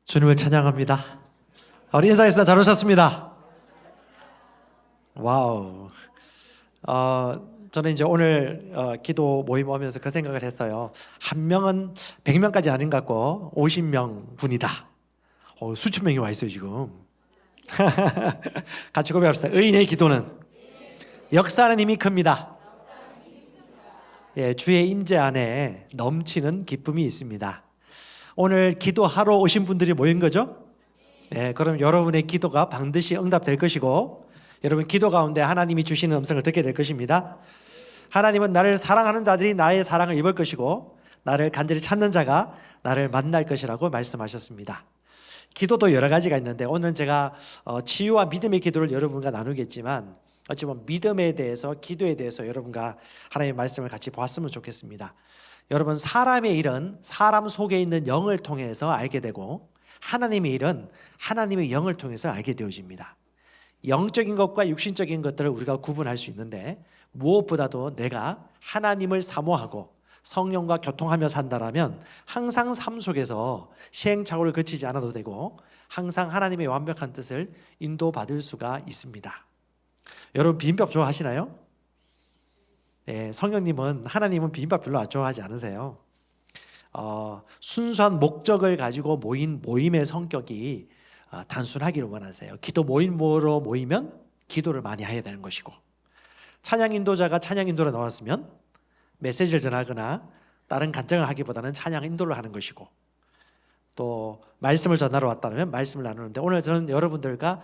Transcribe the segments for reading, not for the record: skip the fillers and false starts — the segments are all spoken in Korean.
주님을 찬양합니다. 우리 인사했습니다. 잘 오셨습니다. 와우. 저는 이제 오늘 기도 모임 오면서 그 생각을 했어요. 한 명은 100명까지 아닌 것 같고 50명 분이다. 수천 명이 와 있어요 지금. 같이 고백합시다. 의인의 기도는 역사하는 힘이 큽니다. 예, 주의 임재 안에 넘치는 기쁨이 있습니다. 오늘 기도하러 오신 분들이 모인 거죠? 예, 그럼 여러분의 기도가 반드시 응답될 것이고, 여러분 기도 가운데 하나님이 주시는 음성을 듣게 될 것입니다. 하나님은 나를 사랑하는 자들이 나의 사랑을 입을 것이고, 나를 간절히 찾는 자가 나를 만날 것이라고 말씀하셨습니다. 기도도 여러 가지가 있는데, 오늘 제가 치유와 믿음의 기도를 여러분과 나누겠지만, 어찌 보면 믿음에 대해서, 기도에 대해서 여러분과 하나님의 말씀을 같이 보았으면 좋겠습니다. 여러분, 사람의 일은 사람 속에 있는 영을 통해서 알게 되고, 하나님의 일은 하나님의 영을 통해서 알게 되어집니다. 영적인 것과 육신적인 것들을 우리가 구분할 수 있는데, 무엇보다도 내가 하나님을 사모하고 성령과 교통하며 산다라면 항상 삶 속에서 시행착오를 거치지 않아도 되고, 항상 하나님의 완벽한 뜻을 인도받을 수가 있습니다. 여러분, 비빔밥 좋아하시나요? 네, 성령님은, 하나님은 비빔밥 별로 좋아하지 않으세요. 순수한 목적을 가지고 모인 모임의 성격이 단순하기를 원하세요. 기도 모임으로 모이면 기도를 많이 해야 되는 것이고, 찬양 인도자가 찬양 인도로 나왔으면 메시지를 전하거나 다른 간증을 하기보다는 찬양 인도를 하는 것이고, 또 말씀을 전하러 왔다면 말씀을 나누는데, 오늘 저는 여러분들과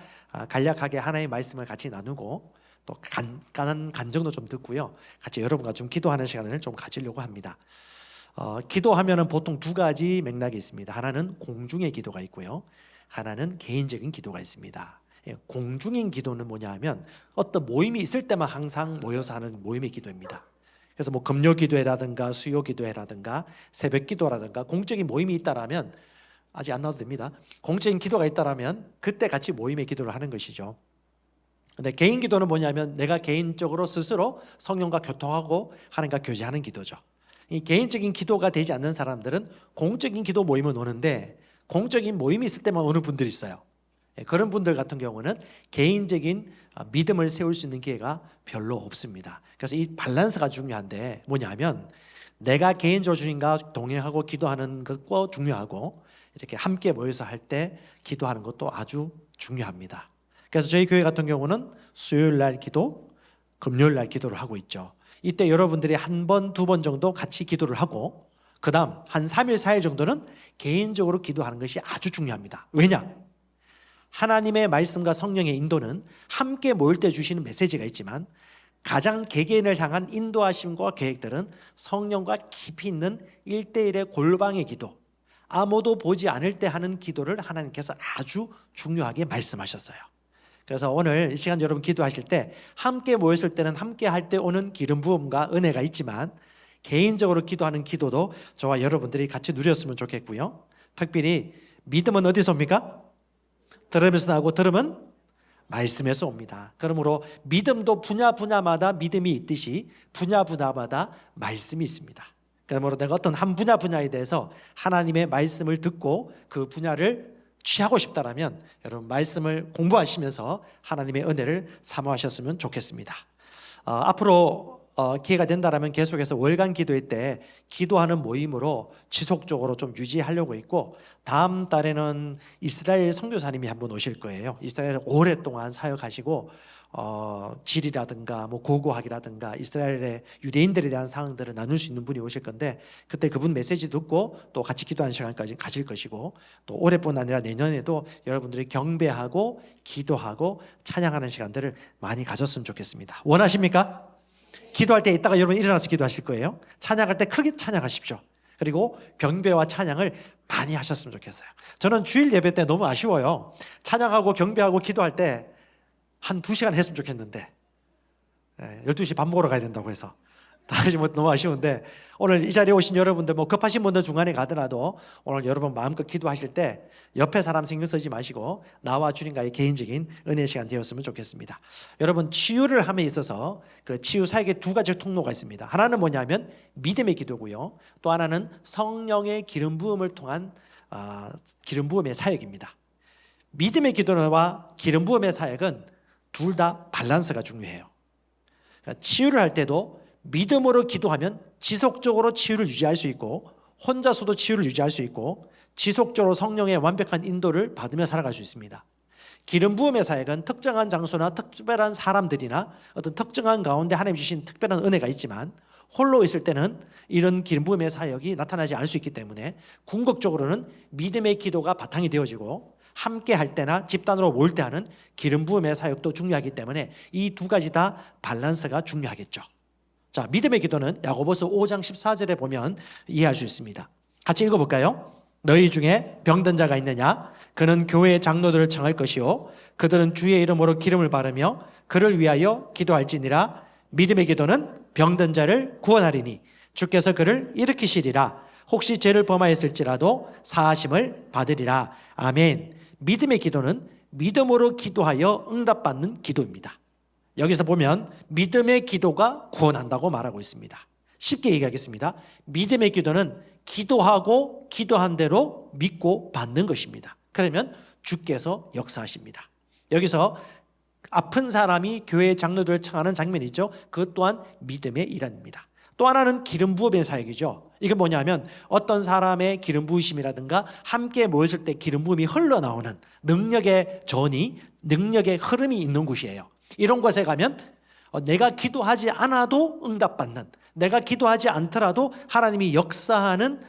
간략하게 하나의 말씀을 같이 나누고, 또 간단한 간증도 좀 듣고요, 같이 여러분과 좀 기도하는 시간을 좀 가지려고 합니다. 기도하면은 보통 두 가지 맥락이 있습니다. 하나는 공중의 기도가 있고요, 하나는 개인적인 기도가 있습니다. 공중인 기도는 뭐냐 하면 어떤 모임이 있을 때만 항상 모여서 하는 모임의 기도입니다. 그래서 뭐 금요 기도회라든가 수요 기도회라든가 새벽 기도라든가 공적인 모임이 있다라면, 아직 안 나와도 됩니다. 공적인 기도가 있다라면 그때 같이 모임의 기도를 하는 것이죠. 근데 개인 기도는 뭐냐면 내가 개인적으로 스스로 성령과 교통하고 하나님과 교제하는 기도죠. 이 개인적인 기도가 되지 않는 사람들은 공적인 기도 모임은 오는데, 공적인 모임이 있을 때만 오는 분들이 있어요. 그런 분들 같은 경우는 개인적인 믿음을 세울 수 있는 기회가 별로 없습니다. 그래서 이 밸런스가 중요한데, 뭐냐면 내가 개인적으로 주님과 동행하고 기도하는 것도 중요하고, 이렇게 함께 모여서 할 때 기도하는 것도 아주 중요합니다. 그래서 저희 교회 같은 경우는 수요일 날 기도, 금요일 날 기도를 하고 있죠. 이때 여러분들이 한 번, 두 번 정도 같이 기도를 하고, 그 다음 한 3일, 4일 정도는 개인적으로 기도하는 것이 아주 중요합니다. 왜냐? 하나님의 말씀과 성령의 인도는 함께 모일 때 주시는 메시지가 있지만, 가장 개개인을 향한 인도하심과 계획들은 성령과 깊이 있는 1대1의 골방의 기도, 아무도 보지 않을 때 하는 기도를 하나님께서 아주 중요하게 말씀하셨어요. 그래서 오늘 이 시간 여러분 기도하실 때, 함께 모였을 때는 함께 할 때 오는 기름 부음과 은혜가 있지만, 개인적으로 기도하는 기도도 저와 여러분들이 같이 누렸으면 좋겠고요. 특별히 믿음은 어디서 옵니까? 들으면서 나오고, 들음은 말씀에서 옵니다. 그러므로 믿음도 분야마다 믿음이 있듯이 분야마다 말씀이 있습니다. 그러므로 내가 어떤 한 분야에 대해서 하나님의 말씀을 듣고 그 분야를 취하고 싶다라면, 여러분 말씀을 공부하시면서 하나님의 은혜를 사모하셨으면 좋겠습니다. 앞으로 기회가 된다라면 계속해서 월간 기도회 때 기도하는 모임으로 지속적으로 좀 유지하려고 있고, 다음 달에는 이스라엘 선교사님이 한 분 오실 거예요. 이스라엘에 오랫동안 사역하시고 질이라든가 뭐 고고학이라든가 이스라엘의 유대인들에 대한 상황들을 나눌 수 있는 분이 오실 건데, 그때 그분 메시지 듣고 또 같이 기도하는 시간까지 가질 것이고, 또 올해뿐 아니라 내년에도 여러분들이 경배하고 기도하고 찬양하는 시간들을 많이 가졌으면 좋겠습니다. 원하십니까? 기도할 때 이따가 여러분 일어나서 기도하실 거예요. 찬양할 때 크게 찬양하십시오. 그리고 경배와 찬양을 많이 하셨으면 좋겠어요. 저는 주일 예배 때 너무 아쉬워요. 찬양하고 경배하고 기도할 때 한 2시간 했으면 좋겠는데, 12시 밥 먹으러 가야 된다고 해서 다시 너무 아쉬운데, 오늘 이 자리에 오신 여러분들, 뭐 급하신 분들 중간에 가더라도 오늘 여러분 마음껏 기도하실 때 옆에 사람 신경 쓰지 마시고 나와 주님과의 개인적인 은혜의 시간 되었으면 좋겠습니다. 여러분, 치유를 함에 있어서 그 치유 사역의 두 가지 통로가 있습니다. 하나는 뭐냐면 믿음의 기도고요, 또 하나는 성령의 기름 부음을 통한 기름 부음의 사역입니다. 믿음의 기도와 기름 부음의 사역은 둘 다 밸런스가 중요해요. 그러니까 치유를 할 때도 믿음으로 기도하면 지속적으로 치유를 유지할 수 있고, 혼자서도 치유를 유지할 수 있고, 지속적으로 성령의 완벽한 인도를 받으며 살아갈 수 있습니다. 기름 부음의 사역은 특정한 장소나 특별한 사람들이나 어떤 특정한 가운데 하나님 주신 특별한 은혜가 있지만, 홀로 있을 때는 이런 기름 부음의 사역이 나타나지 않을 수 있기 때문에 궁극적으로는 믿음의 기도가 바탕이 되어지고, 함께 할 때나 집단으로 모일 때 하는 기름 부음의 사역도 중요하기 때문에 이 두 가지 다 밸런스가 중요하겠죠. 자, 믿음의 기도는 야고보서 5장 14절에 보면 이해할 수 있습니다. 같이 읽어볼까요? 너희 중에 병든 자가 있느냐? 그는 교회의 장로들을 청할 것이요 그들은 주의 이름으로 기름을 바르며 그를 위하여 기도할지니라. 믿음의 기도는 병든 자를 구원하리니 주께서 그를 일으키시리라. 혹시 죄를 범하였을지라도 사하심을 받으리라. 아멘. 믿음의 기도는 믿음으로 기도하여 응답받는 기도입니다. 여기서 보면 믿음의 기도가 구원한다고 말하고 있습니다. 쉽게 얘기하겠습니다. 믿음의 기도는 기도하고 기도한 대로 믿고 받는 것입니다. 그러면 주께서 역사하십니다. 여기서 아픈 사람이 교회의 장로들을 청하는 장면이죠. 그것 또한 믿음의 일환입니다. 또 하나는 기름 부음의 사역이죠. 이게 뭐냐면 어떤 사람의 기름 부으심이라든가 함께 모였을 때 기름 부음이 흘러나오는 능력의 전이, 능력의 흐름이 있는 곳이에요. 이런 곳에 가면 내가 기도하지 않아도 응답받는, 내가 기도하지 않더라도 하나님이 역사하는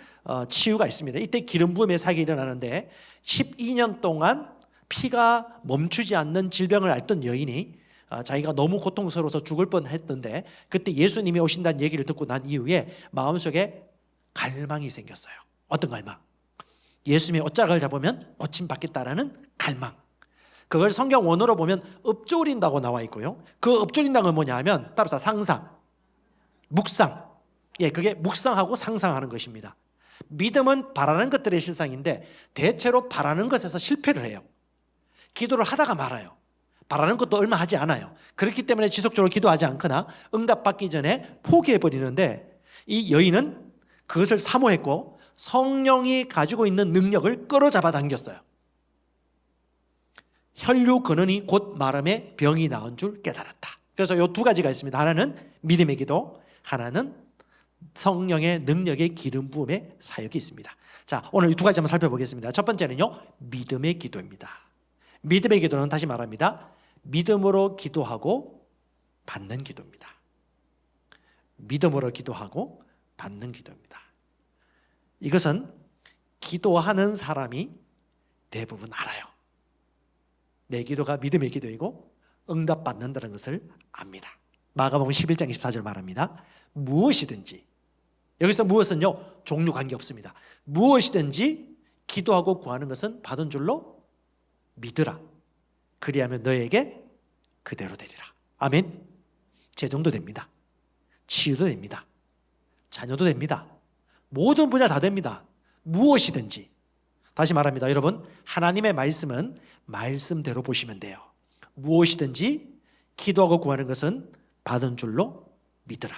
치유가 있습니다. 이때 기름 부음의 사역이 일어나는데 12년 동안 피가 멈추지 않는 질병을 앓던 여인이 자기가 너무 고통스러워서 죽을 뻔했던데 그때 예수님이 오신다는 얘기를 듣고 난 이후에 마음속에 갈망이 생겼어요. 어떤 갈망? 예수님의 옷자락을 잡으면 고침받겠다라는 갈망. 그걸 성경 원어로 보면 읊조린다고 나와 있고요. 그 읊조린다는 건 뭐냐 하면 따라서 상상, 묵상. 그게 묵상하고 상상하는 것입니다. 믿음은 바라는 것들의 실상인데 대체로 바라는 것에서 실패를 해요. 기도를 하다가 말아요. 바라는 것도 얼마 하지 않아요. 그렇기 때문에 지속적으로 기도하지 않거나 응답받기 전에 포기해버리는데 이 여인은 그것을 사모했고 성령이 가지고 있는 능력을 끌어잡아 당겼어요. 혈류 근원이 곧 마름에 병이 나은 줄 깨달았다. 그래서 이 두 가지가 있습니다. 하나는 믿음의 기도, 하나는 성령의 능력의 기름 부음의 사역이 있습니다. 자, 오늘 이 두 가지 한번 살펴보겠습니다. 첫 번째는요, 믿음의 기도입니다. 믿음의 기도는 다시 말합니다. 믿음으로 기도하고 받는 기도입니다. 믿음으로 기도하고 받는 기도입니다. 이것은 기도하는 사람이 대부분 알아요. 내 기도가 믿음의 기도이고 응답받는다는 것을 압니다. 마가복음 11장 24절 말합니다. 무엇이든지, 여기서 무엇은요, 종류 관계없습니다. 무엇이든지 기도하고 구하는 것은 받은 줄로 믿으라. 그리하면 너에게 그대로 되리라. 아멘. 재정도 됩니다. 치유도 됩니다. 자녀도 됩니다. 모든 분야 다 됩니다. 무엇이든지. 다시 말합니다. 여러분, 하나님의 말씀은 말씀대로 보시면 돼요. 무엇이든지 기도하고 구하는 것은 받은 줄로 믿으라.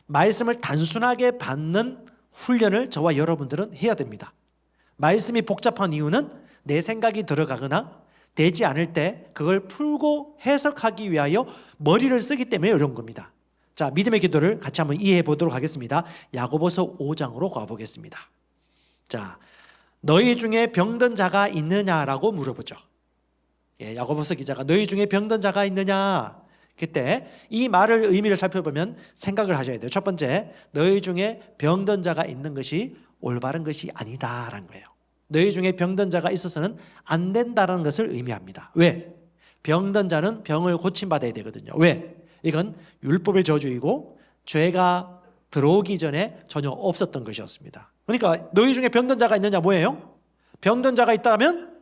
말씀을 단순하게 받는 훈련을 저와 여러분들은 해야 됩니다. 말씀이 복잡한 이유는 내 생각이 들어가거나 되지 않을 때 그걸 풀고 해석하기 위하여 머리를 쓰기 때문에 어려운 겁니다. 자, 믿음의 기도를 같이 한번 이해해 보도록 하겠습니다. 야고보서 5장으로 가보겠습니다. 자, 너희 중에 병든 자가 있느냐라고 물어보죠. 야고보서 기자가 너희 중에 병든 자가 있느냐? 그때 이 말을 의미를 살펴보면 생각을 하셔야 돼요. 첫 번째, 너희 중에 병든 자가 있는 것이 올바른 것이 아니다라는 거예요. 너희 중에 병든 자가 있어서는 안 된다는 것을 의미합니다. 왜? 병든 자는 병을 고침받아야 되거든요. 왜? 이건 율법의 저주이고 죄가 들어오기 전에 전혀 없었던 것이었습니다. 그러니까 너희 중에 병든 자가 있느냐 뭐예요? 병든 자가 있다면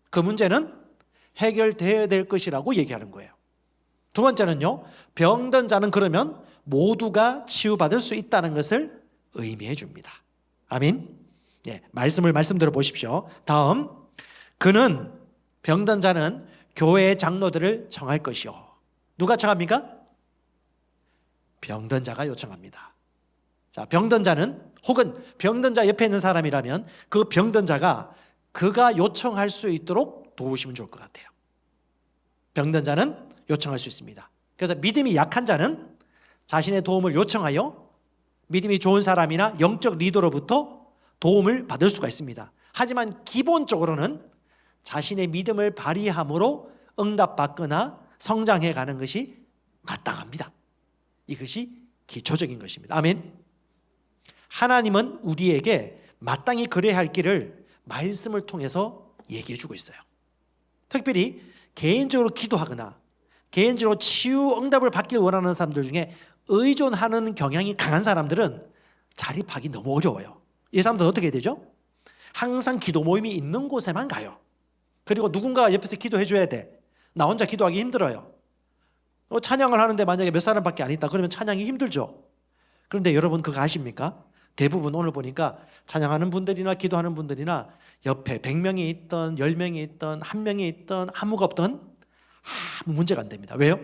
그 문제는 해결되어야 될 것이라고 얘기하는 거예요. 두 번째는요, 병든 자는 그러면 모두가 치유받을 수 있다는 것을 의미해 줍니다. 아멘. 말씀대로 보십시오. 다음, 그는 병든 자는 교회의 장로들을 청할 것이요. 누가 청합니까? 병든 자가 요청합니다. 자, 병든 자는 혹은 병든 자 옆에 있는 사람이라면 그 병든 자가 그가 요청할 수 있도록 도우시면 좋을 것 같아요. 병든 자는 요청할 수 있습니다. 그래서 믿음이 약한 자는 자신의 도움을 요청하여 믿음이 좋은 사람이나 영적 리더로부터 도움을 받을 수가 있습니다. 하지만 기본적으로는 자신의 믿음을 발휘함으로 응답받거나 성장해 가는 것이 마땅합니다. 이것이 기초적인 것입니다. 아멘. 하나님은 우리에게 마땅히 그래야 할 길을 말씀을 통해서 얘기해 주고 있어요. 특별히 개인적으로 기도하거나 개인적으로 치유 응답을 받길 원하는 사람들 중에 의존하는 경향이 강한 사람들은 자립하기 너무 어려워요. 이 사람들은 어떻게 되죠? 항상 기도 모임이 있는 곳에만 가요. 그리고 누군가 옆에서 기도해 줘야 돼. 나 혼자 기도하기 힘들어요. 찬양을 하는데 만약에 몇 사람밖에 안 있다 그러면 찬양이 힘들죠. 그런데 여러분 그거 아십니까? 대부분 오늘 보니까 찬양하는 분들이나 기도하는 분들이나 옆에 100명이 있던 10명이 있던 1명이 있던 아무가 없던 아무 문제가 안 됩니다. 왜요?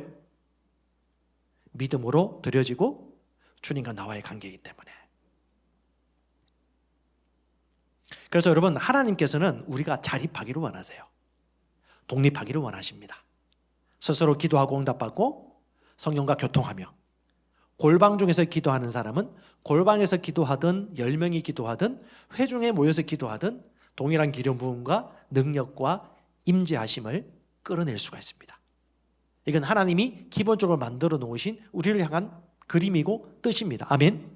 믿음으로 드려지고 주님과 나와의 관계이기 때문에. 그래서 여러분 하나님께서는 우리가 자립하기를 원하세요. 독립하기를 원하십니다. 스스로 기도하고 응답받고 성령과 교통하며 골방 중에서 기도하는 사람은 골방에서 기도하든 10명이 기도하든 회중에 모여서 기도하든 동일한 기름 부음과 능력과 임재하심을 끌어낼 수가 있습니다. 이건 하나님이 기본적으로 만들어 놓으신 우리를 향한 그림이고 뜻입니다. 아멘.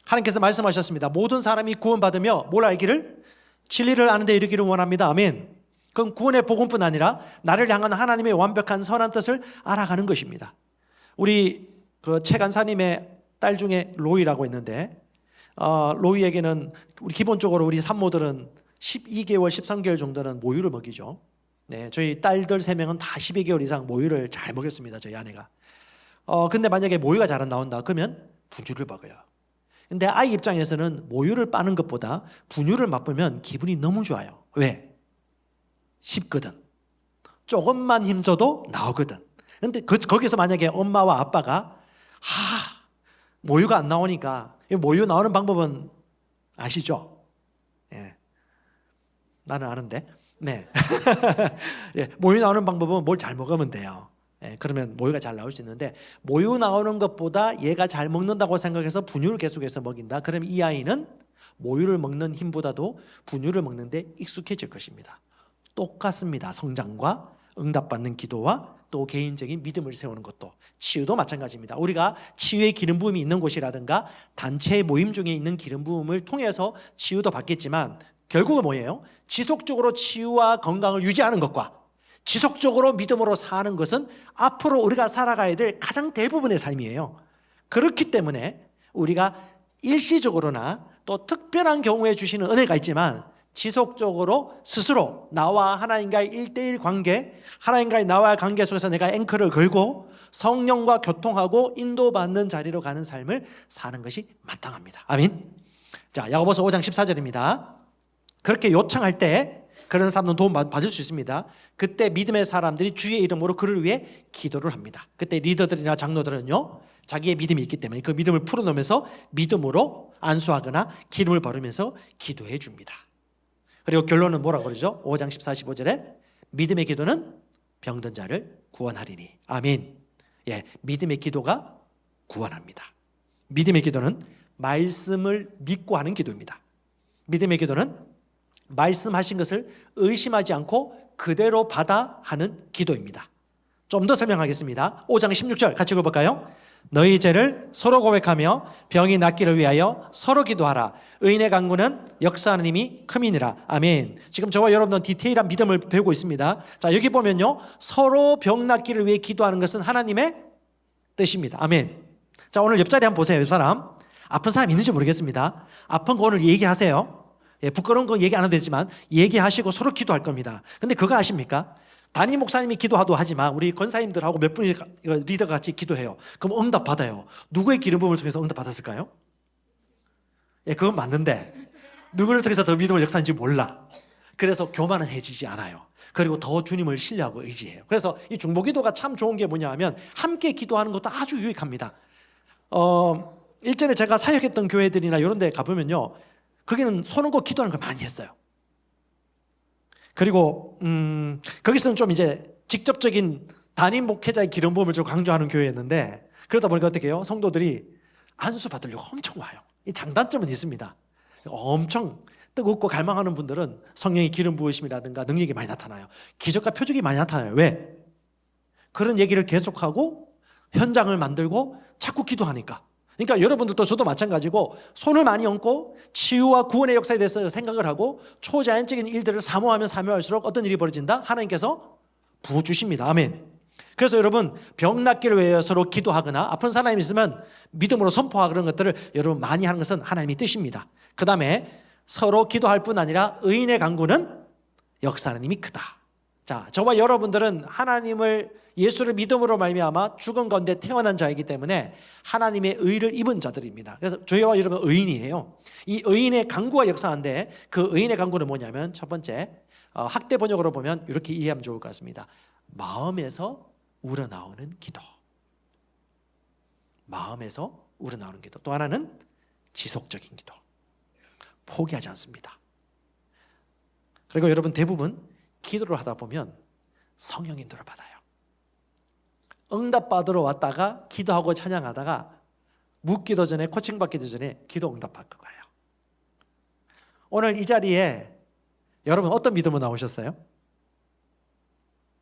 하나님께서 말씀하셨습니다. 모든 사람이 구원받으며 뭘 알기를? 진리를 아는 데 이르기를 원합니다. 아멘. 그건 구원의 복음뿐 아니라 나를 향한 하나님의 완벽한 선한 뜻을 알아가는 것입니다. 우리 그 최간사님의 딸 중에 로이라고 있는데 로이에게는 우리 기본적으로 우리 산모들은 12개월, 13개월 정도는 모유를 먹이죠. 네, 저희 딸들 3명은 다 12개월 이상 모유를 잘 먹였습니다. 저희 아내가. 근데 만약에 모유가 잘 안 나온다 그러면 분유를 먹어요. 근데 아이 입장에서는 모유를 빠는 것보다 분유를 맛보면 기분이 너무 좋아요. 왜? 쉽거든. 조금만 힘줘도 나오거든. 근데 거기서 만약에 엄마와 아빠가 모유가 안 나오니까 모유 나오는 방법은 아시죠? 예. 나는 아는데. 네. 예, 모유 나오는 방법은 뭘 잘 먹으면 돼요. 예, 그러면 모유가 잘 나올 수 있는데 모유 나오는 것보다 얘가 잘 먹는다고 생각해서 분유를 계속해서 먹인다. 그럼 이 아이는 모유를 먹는 힘보다도 분유를 먹는데 익숙해질 것입니다. 똑같습니다. 성장과 응답받는 기도와 또 개인적인 믿음을 세우는 것도 치유도 마찬가지입니다. 우리가 치유의 기름 부음이 있는 곳이라든가 단체 모임 중에 있는 기름 부음을 통해서 치유도 받겠지만 결국은 뭐예요? 지속적으로 치유와 건강을 유지하는 것과 지속적으로 믿음으로 사는 것은 앞으로 우리가 살아가야 될 가장 대부분의 삶이에요. 그렇기 때문에 우리가 일시적으로나 또 특별한 경우에 주시는 은혜가 있지만 지속적으로 스스로 나와 하나님과의 1:1 관계, 하나님과의 나와의 관계 속에서 내가 앵커를 걸고 성령과 교통하고 인도받는 자리로 가는 삶을 사는 것이 마땅합니다. 아멘. 자, 야고보서 5장 14절입니다. 그렇게 요청할 때 그런 사람은 도움 받을 수 있습니다. 그때 믿음의 사람들이 주의 이름으로 그를 위해 기도를 합니다. 그때 리더들이나 장로들은요, 자기의 믿음이 있기 때문에 그 믿음을 풀어놓으면서 믿음으로 안수하거나 기름을 바르면서 기도해 줍니다. 그리고 결론은 뭐라고 그러죠? 5장 14, 15절에 믿음의 기도는 병든 자를 구원하리니. 아멘. 예, 믿음의 기도가 구원합니다. 믿음의 기도는 말씀을 믿고 하는 기도입니다. 믿음의 기도는 말씀하신 것을 의심하지 않고 그대로 받아 하는 기도입니다. 좀 더 설명하겠습니다. 5장 16절 같이 읽어볼까요? 너희 죄를 서로 고백하며 병이 낫기를 위하여 서로 기도하라. 의인의 간구는 역사하는 힘이 큼이니라. 아멘. 지금 저와 여러분은 디테일한 믿음을 배우고 있습니다. 자, 여기 보면요, 서로 병 낫기를 위해 기도하는 것은 하나님의 뜻입니다. 아멘. 자, 오늘 옆자리 한번 보세요. 옆 사람. 아픈 사람 있는지 모르겠습니다. 아픈 거 오늘 얘기하세요. 예, 부끄러운 거 얘기 안 해도 되지만 얘기하시고 서로 기도할 겁니다. 근데 그거 아십니까? 담임 목사님이 기도하도 하지만 우리 권사님들하고 몇 분이 리더가 같이 기도해요. 그럼 응답 받아요. 누구의 기름 부음을 통해서 응답 받았을까요? 예, 그건 맞는데 누구를 통해서 더 믿음을 역사하는지 몰라. 그래서 교만은 해지지 않아요. 그리고 더 주님을 신뢰하고 의지해요. 그래서 이 중보기도가 참 좋은 게 뭐냐 하면 함께 기도하는 것도 아주 유익합니다. 일전에 제가 사역했던 교회들이나 이런 데 가보면요, 거기는 손 얹고 기도하는 걸 많이 했어요. 그리고 거기서는 좀 이제 직접적인 담임 목회자의 기름 부음을 좀 강조하는 교회였는데, 그러다 보니까 어떻게 해요? 성도들이 안수 받으려고 엄청 와요. 이 장단점은 있습니다. 엄청 뜨겁고 갈망하는 분들은 성령의 기름 부으심이라든가 능력이 많이 나타나요. 기적과 표적이 많이 나타나요. 왜? 그런 얘기를 계속하고 현장을 만들고 자꾸 기도하니까. 그러니까 여러분들도 저도 마찬가지고 손을 많이 얹고 치유와 구원의 역사에 대해서 생각을 하고 초자연적인 일들을 사모하면 사모할수록 어떤 일이 벌어진다? 하나님께서 부어주십니다. 아멘. 그래서 여러분, 병 낫기를 위해 서로 기도하거나 아픈 사람이 있으면 믿음으로 선포하고 그런 것들을 여러분 많이 하는 것은 하나님의 뜻입니다. 그 다음에 서로 기도할 뿐 아니라 의인의 간구는 역사하는 힘이 크다. 자, 저와 여러분들은 하나님을, 예수를 믿음으로 말미암아 죽은 가운데 태어난 자이기 때문에 하나님의 의를 입은 자들입니다. 그래서 저희와 여러분 의인이에요. 이 의인의 간구가 역사한데, 그 의인의 간구는 뭐냐면, 첫 번째 학대 번역으로 보면 이렇게 이해하면 좋을 것 같습니다. 마음에서 우러나오는 기도. 마음에서 우러나오는 기도. 또 하나는 지속적인 기도. 포기하지 않습니다. 그리고 여러분, 대부분 기도를 하다 보면 성령 인도를 받아요. 응답받으러 왔다가 기도하고 찬양하다가 묻기도 전에, 코칭 받기도 전에 기도 응답받고 가요. 오늘 이 자리에 여러분 어떤 믿음으로 나오셨어요?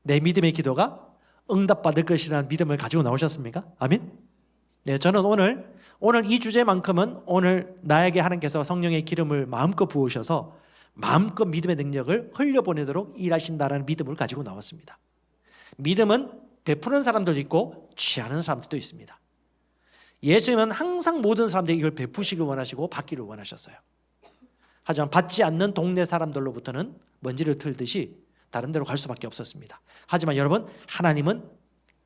내 믿음의 기도가 응답받을 것이라는 믿음을 가지고 나오셨습니까? 아멘? 네, 저는 오늘 이 주제만큼은 오늘 나에게 하나님께서 성령의 기름을 마음껏 부으셔서 마음껏 믿음의 능력을 흘려보내도록 일하신다는 믿음을 가지고 나왔습니다. 믿음은 베푸는 사람들도 있고 취하는 사람들도 있습니다. 예수님은 항상 모든 사람들에게 이걸 베푸시길 원하시고 받기를 원하셨어요. 하지만 받지 않는 동네 사람들로부터는 먼지를 틀듯이 다른 데로 갈 수밖에 없었습니다. 하지만 여러분, 하나님은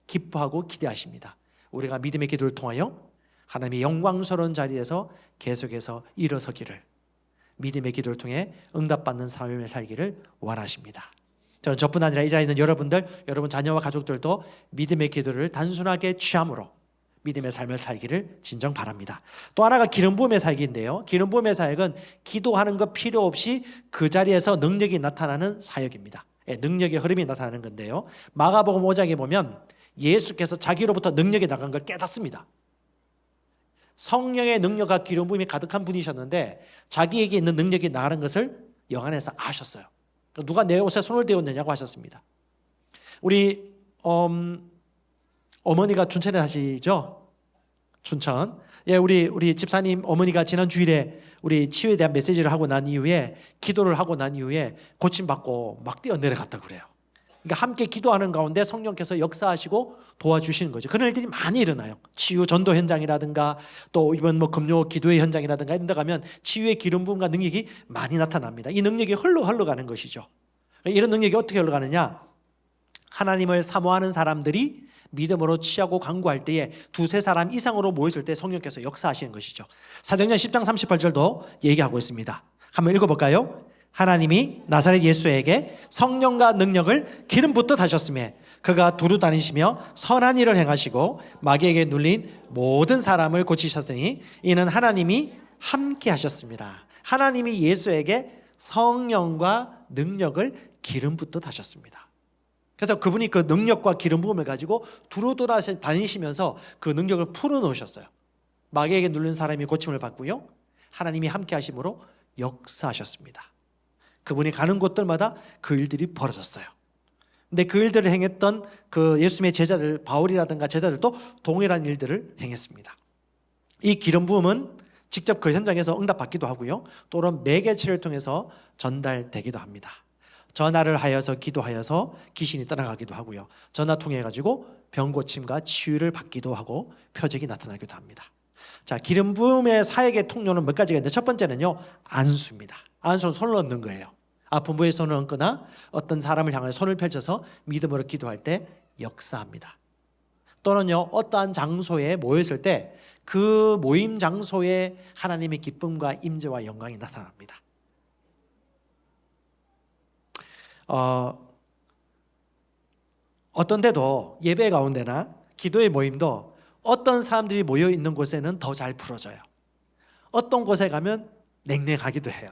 기뻐하고 기대하십니다. 우리가 믿음의 기도를 통하여 하나님의 영광스러운 자리에서 계속해서 일어서기를, 믿음의 기도를 통해 응답받는 삶을 살기를 원하십니다. 저는 저뿐 아니라 이 자리에 있는 여러분들, 여러분 자녀와 가족들도 믿음의 기도를 단순하게 취함으로 믿음의 삶을 살기를 진정 바랍니다. 또 하나가 기름 부음의 사역인데요, 기름 부음의 사역은 기도하는 것 필요 없이 그 자리에서 능력이 나타나는 사역입니다. 능력의 흐름이 나타나는 건데요, 마가복음 5장에 보면 예수께서 자기로부터 능력이 나간 걸 깨닫습니다. 성령의 능력과 기름 부음이 가득한 분이셨는데 자기에게 있는 능력이 나가는 것을 영안에서 아셨어요. 누가 내 옷에 손을 대었느냐고 하셨습니다. 우리 어머니가 춘천에 사시죠? 춘천. 예, 우리 집사님 어머니가 지난 주일에 우리 치유에 대한 메시지를 하고 난 이후에, 기도를 하고 난 이후에 고침받고 막 뛰어 내려갔다고 그래요. 그러니까 함께 기도하는 가운데 성령께서 역사하시고 도와주시는 거죠. 그런 일들이 많이 일어나요. 치유 전도 현장이라든가 또 이번 금요 기도의 현장이라든가 이런 데 가면 치유의 기름 부음과 능력이 많이 나타납니다. 이 능력이 흘러가는 것이죠. 이런 능력이 어떻게 흘러가느냐? 하나님을 사모하는 사람들이 믿음으로 취하고 간구할 때에 두세 사람 이상으로 모였을 때 성령께서 역사하시는 것이죠. 사도행전 10장 38절도 얘기하고 있습니다. 한번 읽어볼까요? 하나님이 나사렛 예수에게 성령과 능력을 기름 붓듯 하셨으며 그가 두루 다니시며 선한 일을 행하시고 마귀에게 눌린 모든 사람을 고치셨으니 이는 하나님이 함께 하셨습니다. 하나님이 예수에게 성령과 능력을 기름 붓듯 하셨습니다. 그래서 그분이 그 능력과 기름 부음을 가지고 두루 다니시면서 그 능력을 풀어놓으셨어요. 마귀에게 눌린 사람이 고침을 받고요, 하나님이 함께 하심으로 역사하셨습니다. 그분이 가는 곳들마다 그 일들이 벌어졌어요. 근데 그 일들을 행했던 그 예수님의 제자들, 바울이라든가 제자들도 동일한 일들을 행했습니다. 이 기름 부음은 직접 그 현장에서 응답받기도 하고요, 또는 매개체를 통해서 전달되기도 합니다. 전화를 하여서 기도하여서 귀신이 떠나가기도 하고요, 전화 통해 가지고 병고침과 치유를 받기도 하고 표적이 나타나기도 합니다. 자, 기름 부음의 사역의 통로는 몇 가지가 있는데, 첫 번째는요, 안수입니다. 안수는 손을 얹는 거예요. 아픈 부위에 손을 얹거나 어떤 사람을 향해 손을 펼쳐서 믿음으로 기도할 때 역사합니다. 또는요, 어떠한 장소에 모였을 때 그 모임 장소에 하나님의 기쁨과 임재와 영광이 나타납니다. 어떤 데도 예배 가운데나 기도의 모임도 어떤 사람들이 모여 있는 곳에는 더 잘 풀어져요. 어떤 곳에 가면 냉랭하기도 해요.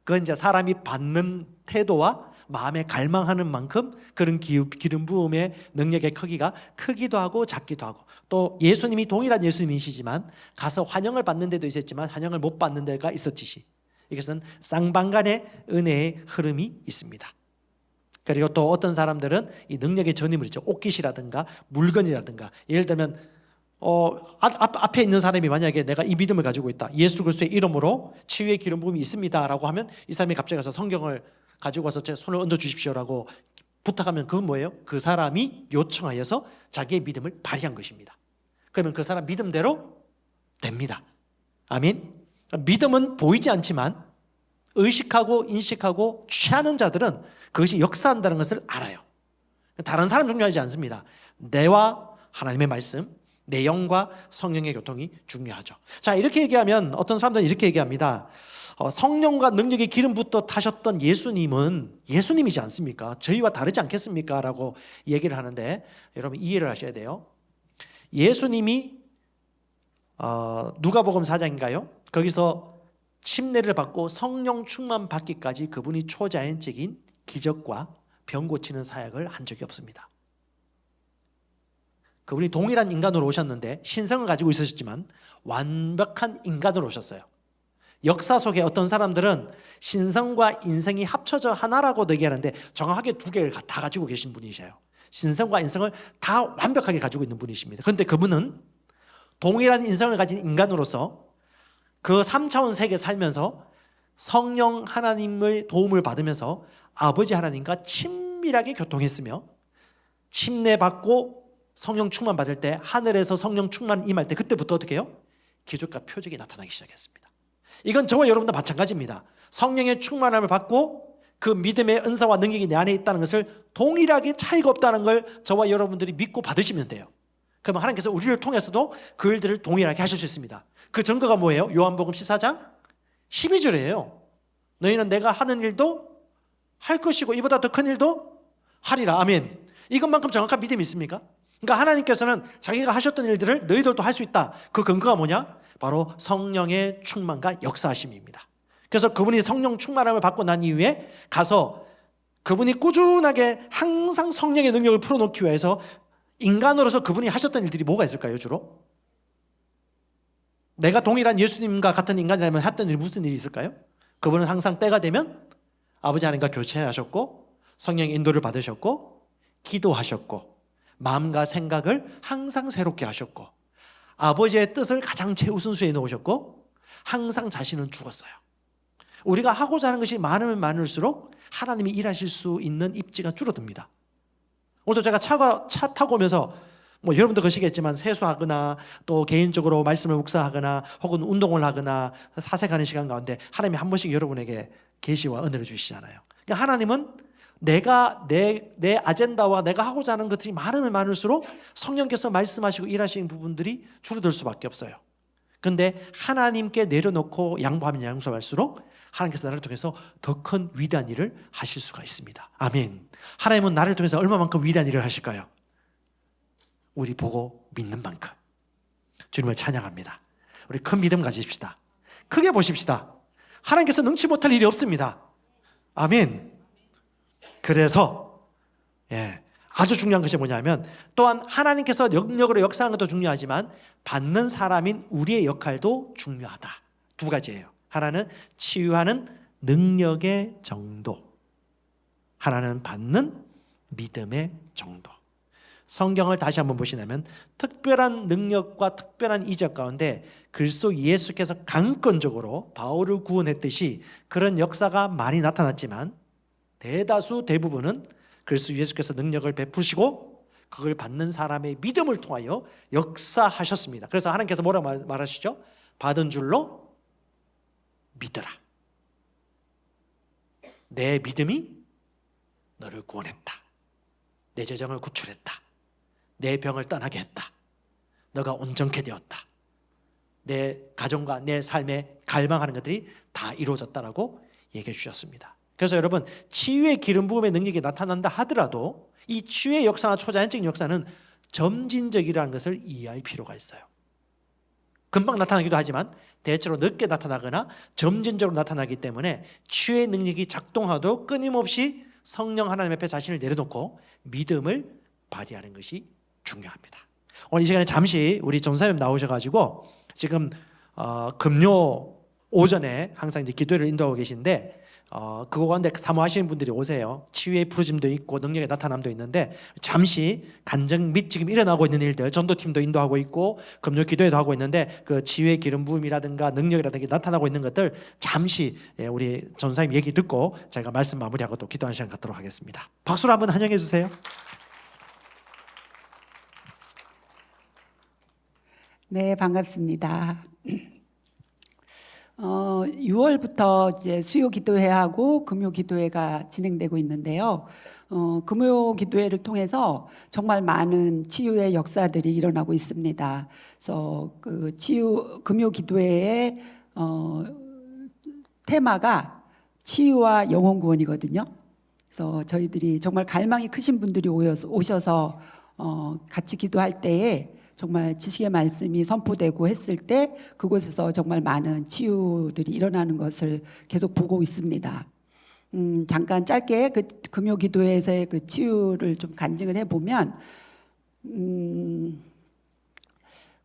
그건 이제 사람이 받는 태도와 마음에 갈망하는 만큼 그런 기름 부음의 능력의 크기가 크기도 하고 작기도 하고, 또 예수님이 동일한 예수님이시지만 가서 환영을 받는 데도 있었지만 환영을 못 받는 데가 있었듯이 이것은 쌍방간의 은혜의 흐름이 있습니다. 그리고 또 어떤 사람들은 이 능력의 전임을 있죠. 옷깃이라든가 물건이라든가, 예를 들면 앞에 있는 사람이 만약에 내가 이 믿음을 가지고 있다, 예수 그리스도의 이름으로 치유의 기름 부음이 있습니다 라고 하면 이 사람이 갑자기 가서 성경을 가지고 와서 제 손을 얹어 주십시오라고 부탁하면 그건 뭐예요? 그 사람이 요청하여서 자기의 믿음을 발휘한 것입니다. 그러면 그 사람 믿음대로 됩니다. 아멘. 믿음은 보이지 않지만 의식하고 인식하고 취하는 자들은 그것이 역사한다는 것을 알아요. 다른 사람 중요하지 않습니다. 내와 하나님의 말씀, 내 영과 성령의 교통이 중요하죠. 자, 이렇게 얘기하면 어떤 사람들은 이렇게 얘기합니다. 성령과 능력의 기름부터 타셨던 예수님은 예수님이지 않습니까? 저희와 다르지 않겠습니까? 라고 얘기를 하는데, 여러분 이해를 하셔야 돼요. 예수님이 누가복음 4장인가요? 거기서 침례를 받고 성령 충만 받기까지 그분이 초자연적인 기적과 병 고치는 사역을 한 적이 없습니다. 그분이 동일한 인간으로 오셨는데 신성을 가지고 있으셨지만 완벽한 인간으로 오셨어요. 역사 속에 어떤 사람들은 신성과 인성이 합쳐져 하나라고 얘기하는데 정확하게 두 개를 다 가지고 계신 분이세요. 신성과 인성을 다 완벽하게 가지고 있는 분이십니다. 그런데 그분은 동일한 인성을 가진 인간으로서 그 3차원 세계에 살면서 성령 하나님의 도움을 받으면서 아버지 하나님과 친밀하게 교통했으며, 침례받고 성령 충만 받을 때, 하늘에서 성령 충만 임할 때 그때부터 어떻게 해요? 기적과 표적이 나타나기 시작했습니다. 이건 저와 여러분도 마찬가지입니다. 성령의 충만함을 받고 그 믿음의 은사와 능력이 내 안에 있다는 것을 동일하게 차이가 없다는 걸 저와 여러분들이 믿고 받으시면 돼요. 그러면 하나님께서 우리를 통해서도 그 일들을 동일하게 하실 수 있습니다. 그 증거가 뭐예요? 요한복음 14장 12절이에요. 너희는 내가 하는 일도 할 것이고 이보다 더 큰 일도 하리라. 아멘. 이것만큼 정확한 믿음이 있습니까? 그러니까 하나님께서는 자기가 하셨던 일들을 너희들도 할 수 있다. 그 근거가 뭐냐? 바로 성령의 충만과 역사하심입니다. 그래서 그분이 성령 충만함을 받고 난 이후에 가서 그분이 꾸준하게 항상 성령의 능력을 풀어놓기 위해서 인간으로서 그분이 하셨던 일들이 뭐가 있을까요? 주로 내가 동일한 예수님과 같은 인간이라면 했던 일이 무슨 일이 있을까요? 그분은 항상 때가 되면 아버지 하나님과 교제하셨고 성령의 인도를 받으셨고 기도하셨고 마음과 생각을 항상 새롭게 하셨고 아버지의 뜻을 가장 최우선수에 놓으셨고 항상 자신은 죽었어요. 우리가 하고자 하는 것이 많으면 많을수록 하나님이 일하실 수 있는 입지가 줄어듭니다. 오늘도 제가 차 타고 오면서 여러분도 그러시겠지만 세수하거나 또 개인적으로 말씀을 묵상하거나 혹은 운동을 하거나 사색하는 시간 가운데 하나님이 한 번씩 여러분에게 계시와 은혜를 주시잖아요. 그러니까 하나님은 내가 내 아젠다와 내가 하고자 하는 것들이 많으면 많을수록 성령께서 말씀하시고 일하시는 부분들이 줄어들 수밖에 없어요. 그런데 하나님께 내려놓고 양보하면 양보할수록 하나님께서 나를 통해서 더 큰 위대한 일을 하실 수가 있습니다. 아멘. 하나님은 나를 통해서 얼마만큼 위대한 일을 하실까요? 우리 보고 믿는 만큼. 주님을 찬양합니다. 우리 큰 믿음 가지십시다. 크게 보십시다. 하나님께서 능치 못할 일이 없습니다. 아멘. 그래서 아주 중요한 것이 뭐냐면, 또한 하나님께서 영역으로 역사하는 것도 중요하지만 받는 사람인 우리의 역할도 중요하다. 두 가지예요. 하나는 치유하는 능력의 정도, 하나는 받는 믿음의 정도. 성경을 다시 한번 보시면 특별한 능력과 특별한 이적 가운데 그리스도 예수께서 강권적으로 바울을 구원했듯이 그런 역사가 많이 나타났지만 대부분은 그리스도 예수께서 능력을 베푸시고 그걸 받는 사람의 믿음을 통하여 역사하셨습니다. 그래서 하나님께서 뭐라고 말하시죠? 받은 줄로 믿으라. 내 믿음이 너를 구원했다. 내 재정을 구출했다. 내 병을 떠나게 했다. 너가 온전케 되었다. 내 가정과 내 삶에 갈망하는 것들이 다 이루어졌다라고 얘기해 주셨습니다. 그래서 여러분, 치유의 기름 부음의 능력이 나타난다 하더라도 이 치유의 역사나 초자연적인 역사는 점진적이라는 것을 이해할 필요가 있어요. 금방 나타나기도 하지만 대체로 늦게 나타나거나 점진적으로 나타나기 때문에 치유의 능력이 작동하도 끊임없이 성령 하나님 앞에 자신을 내려놓고 믿음을 발휘하는 것이 중요합니다. 오늘 이 시간에 잠시 우리 전사님 나오셔가지고 지금 금요 오전에 항상 이제 기도를 인도하고 계신데 그거 가운데 사모하시는 분들이 오세요. 치유의 부르짐도 있고 능력의 나타남도 있는데 잠시 간증 및 지금 일어나고 있는 일들, 전도팀도 인도하고 있고 금요 기도회도 하고 있는데 그 치유의 기름 부음이라든가 능력이라든가 나타나고 있는 것들 잠시 우리 전사님 얘기 듣고 제가 말씀 마무리하고 또 기도하는 시간 갖도록 하겠습니다. 박수로 한번 환영해 주세요. 네, 반갑습니다. 6월부터 이제 수요 기도회하고 금요 기도회가 진행되고 있는데요. 금요 기도회를 통해서 정말 많은 치유의 역사들이 일어나고 있습니다. 그래서 그 금요 기도회의 테마가 치유와 영혼 구원이거든요. 그래서 저희들이 정말 갈망이 크신 분들이 오셔서 같이 기도할 때에 정말 지식의 말씀이 선포되고 했을 때 그곳에서 정말 많은 치유들이 일어나는 것을 계속 보고 있습니다. 잠깐 짧게 그 금요 기도회에서의 그 치유를 좀 간증을 해보면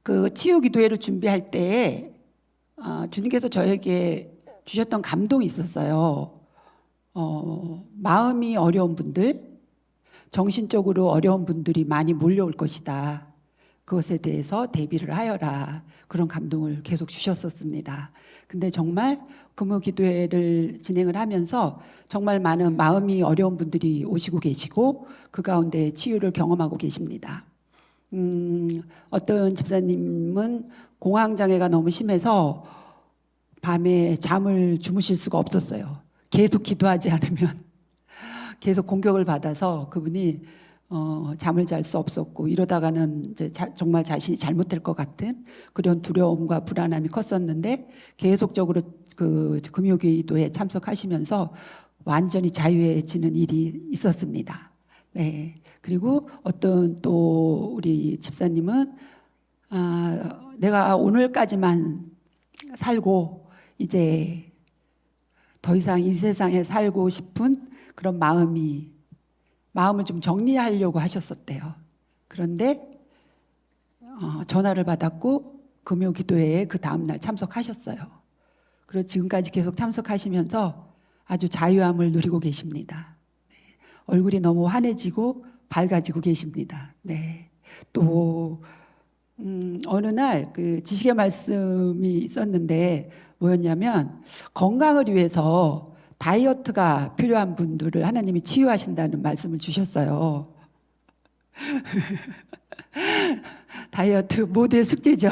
그 치유 기도회를 준비할 때에 주님께서 저에게 주셨던 감동이 있었어요. 마음이 어려운 분들, 정신적으로 어려운 분들이 많이 몰려올 것이다. 그것에 대해서 대비를 하여라. 그런 감동을 계속 주셨었습니다. 근데 정말 금요 기도회를 진행을 하면서 정말 많은 마음이 어려운 분들이 오시고 계시고 그 가운데 치유를 경험하고 계십니다. 어떤 집사님은 공황장애가 너무 심해서 밤에 잠을 주무실 수가 없었어요. 계속 기도하지 않으면 계속 공격을 받아서 그분이 잠을 잘 수 없었고 이러다가는 이제 정말 자신이 잘못될 것 같은 그런 두려움과 불안함이 컸었는데 계속적으로 그 금요기도에 참석하시면서 완전히 자유해지는 일이 있었습니다. 네. 그리고 어떤 또 우리 집사님은 내가 오늘까지만 살고 이제 더 이상 이 세상에 살고 싶은 그런 마음을 좀 정리하려고 하셨었대요. 그런데 전화를 받았고 금요 기도회에 그 다음날 참석하셨어요. 그리고 지금까지 계속 참석하시면서 아주 자유함을 누리고 계십니다. 네. 얼굴이 너무 환해지고 밝아지고 계십니다. 네. 또 어느 날 그 지식의 말씀이 있었는데 뭐였냐면 건강을 위해서 다이어트가 필요한 분들을 하나님이 치유하신다는 말씀을 주셨어요. 다이어트 모두의 숙제죠.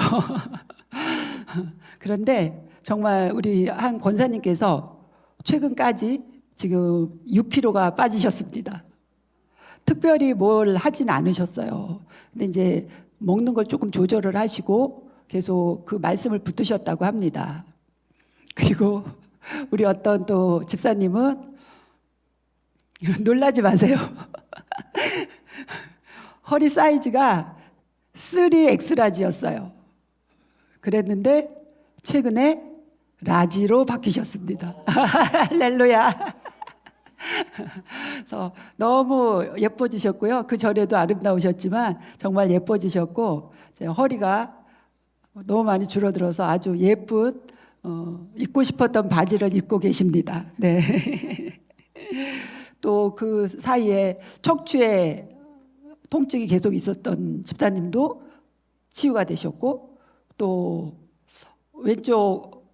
그런데 정말 우리 한 권사님께서 최근까지 지금 6kg가 빠지셨습니다. 특별히 뭘 하진 않으셨어요. 근데 이제 먹는 걸 조금 조절을 하시고 계속 그 말씀을 붙드셨다고 합니다. 그리고 우리 어떤 또 집사님은 놀라지 마세요. 허리 사이즈가 3X라지였어요. 그랬는데 최근에 라지로 바뀌셨습니다. 할렐루야. 그래서 너무 예뻐지셨고요. 그 전에도 아름다우셨지만 정말 예뻐지셨고 허리가 너무 많이 줄어들어서 아주 예쁜 입고 싶었던 바지를 입고 계십니다. 네. 또 그 사이에 척추에 통증이 계속 있었던 집사님도 치유가 되셨고 또 왼쪽